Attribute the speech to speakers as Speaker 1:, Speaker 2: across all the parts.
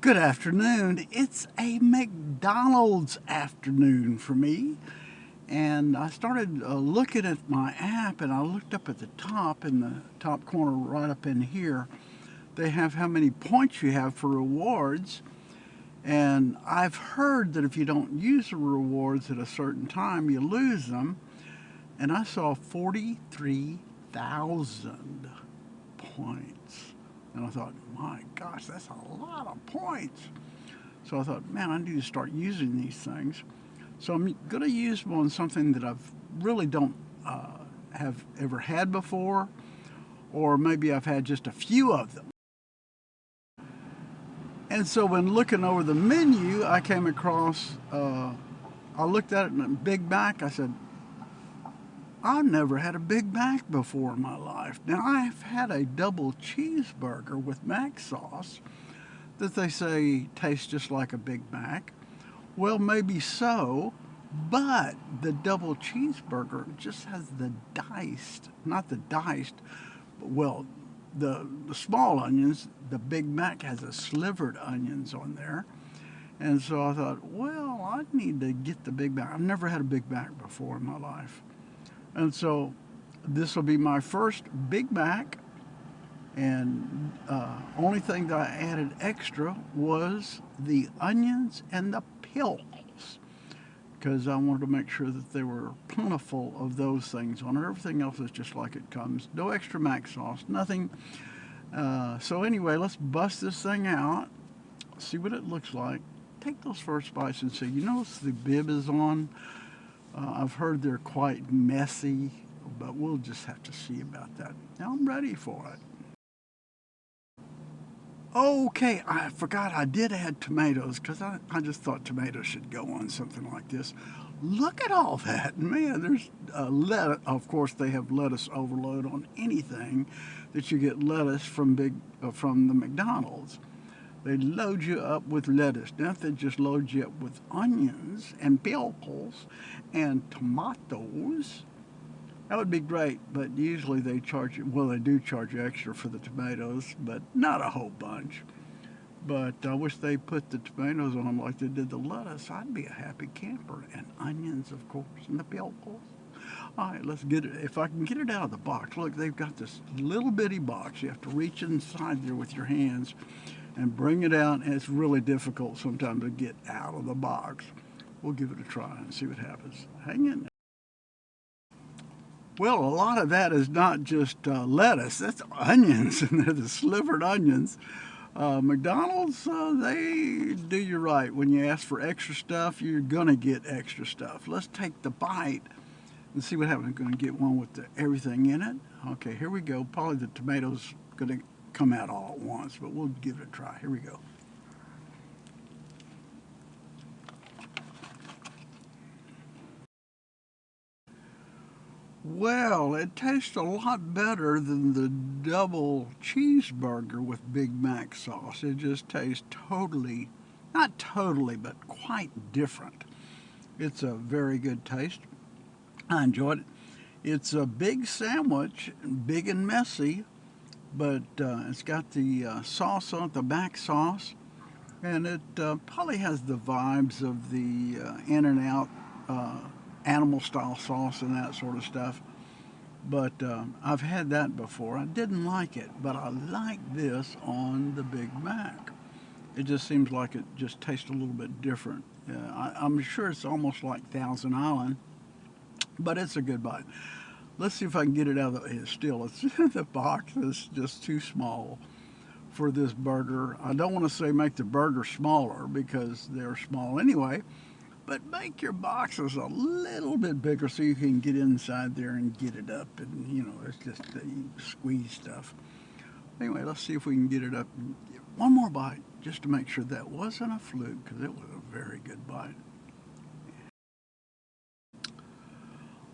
Speaker 1: Good afternoon. It's a McDonald's afternoon for me. And I started looking at my app and I looked up at the top in the top corner right up in here. They have how many points you have for rewards. And I've heard that if you don't use the rewards at a certain time, you lose them. And I saw 43,000 points. And I thought, my gosh, that's a lot of points. So I thought, man, I need to start using these things. So I'm going to use them on something that I've really don't have ever had before, or maybe I've had just a few of them. And so when looking over the menu, I came across, I looked at it in a Big Mac. I said, I've never had a Big Mac before in my life. Now, I've had a double cheeseburger with Mac sauce that they say tastes just like a Big Mac. Well, maybe so, but the double cheeseburger just has the diced, not the diced, well, the small onions. The Big Mac has the slivered onions on there. And so I thought, well, I need to get the Big Mac. I've never had a Big Mac before in my life. And so this will be my first Big Mac. And only thing that I added extra was the onions and the pickles, because I wanted to make sure that they were plentiful of those things on it. Everything else is just like it comes. No extra Mac sauce, nothing. So anyway, let's bust this thing out, see what it looks like. Take those first bites and see. You notice the bib is on. I've heard they're quite messy, but we'll just have to see about that. Now I'm ready for it. Okay, I forgot I did add tomatoes because I just thought tomatoes should go on something like this. Look at all that. Man, there's lettuce. Of course, they have lettuce overload on anything that you get lettuce from from the McDonald's. They load you up with lettuce. Now, if they just load you up with onions and pickles and tomatoes, that would be great, but usually they charge you, well, they do charge you extra for the tomatoes, but not a whole bunch. But I wish they put the tomatoes on them like they did the lettuce. I'd be a happy camper. And onions, of course, and the pickles. All right, let's get it. If I can get it out of the box. Look, they've got this little bitty box. You have to reach inside there with your hands and bring it out, and it's really difficult sometimes to get out of the box. We'll give it a try and see what happens. Hang in there. Well, a lot of that is not just lettuce. That's onions, and they're the slivered onions. McDonald's, they do you right. When you ask for extra stuff, you're going to get extra stuff. Let's take the bite and see what happens. I'm going to get one with everything in it. Okay, here we go. Probably the tomatoes going to come out all at once, but we'll give it a try. Here we go. Well, it tastes a lot better than the double cheeseburger with Big Mac sauce. It just tastes totally, not totally, but quite different. It's a very good taste. I enjoyed it. It's a big sandwich, big and messy, but it's got the sauce on it, the Mac sauce, and it probably has the vibes of the In-N-Out animal style sauce and that sort of stuff. But I've had that before. I didn't like it, but I like this on the Big Mac. It just seems like it just tastes a little bit different. I'm sure it's almost like Thousand Island, but it's a good bite. Let's see if I can get it out of the, still, it's the box is just too small for this burger. I don't want to say make the burger smaller because they're small anyway, but make your boxes a little bit bigger so you can get inside there and get it up, and you know, it's just the squeeze stuff. Anyway, let's see if we can get it up. One more bite just to make sure that wasn't a fluke, because it was a very good bite.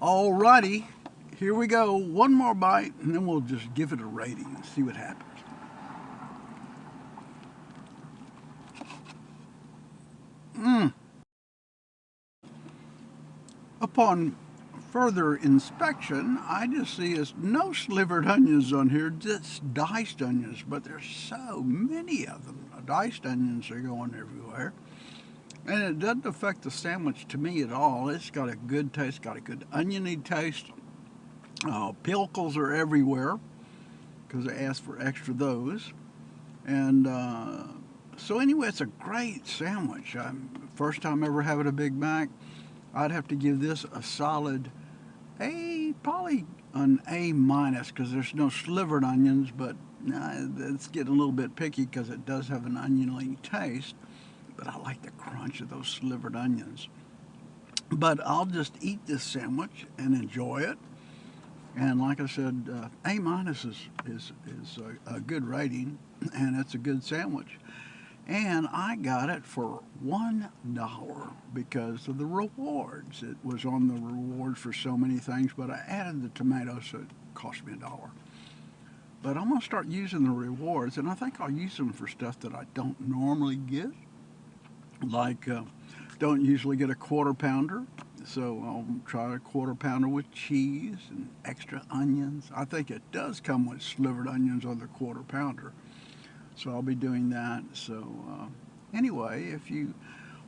Speaker 1: Alrighty, here we go. One more bite and then we'll just give it a rating and see what happens. Upon further inspection, I just see is no slivered onions on here, just diced onions, but there's so many of them. Diced onions are going everywhere. And it doesn't affect the sandwich to me at all. It's got a good taste, got a good oniony taste. Pickles are everywhere because I asked for extra those. And so anyway, it's a great sandwich. First time ever having a Big Mac. I'd have to give this a solid A, probably an A minus, because there's no slivered onions, but it's getting a little bit picky because it does have an oniony taste. But I like the crunch of those slivered onions. But I'll just eat this sandwich and enjoy it. And like I said, A minus is a good rating, and it's a good sandwich. And I got it for $1 because of the rewards. It was on the rewards for so many things, but I added the tomatoes, so it cost me $1. But I'm going to start using the rewards, and I think I'll use them for stuff that I don't normally get. Like, don't usually get a quarter pounder, so I'll try a quarter pounder with cheese and extra onions. I think it does come with slivered onions on the quarter pounder, so I'll be doing that. So anyway, if you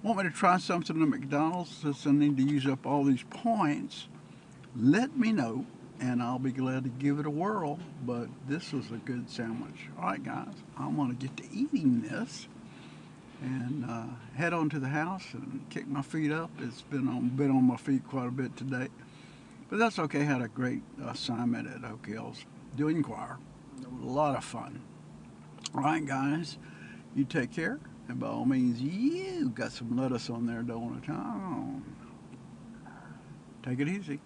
Speaker 1: want me to try something at McDonald's since I need to use up all these points, let me know, and I'll be glad to give it a whirl. But this was a good sandwich. All right, guys, I'm going to get to eating this and head on to the house and kick my feet up. It's been on my feet quite a bit today, but that's okay. Had a great assignment at Oak Hills doing choir. It was a lot of fun. All right, guys, you take care, and by all means, you got some lettuce on there, don't want to. Take it easy.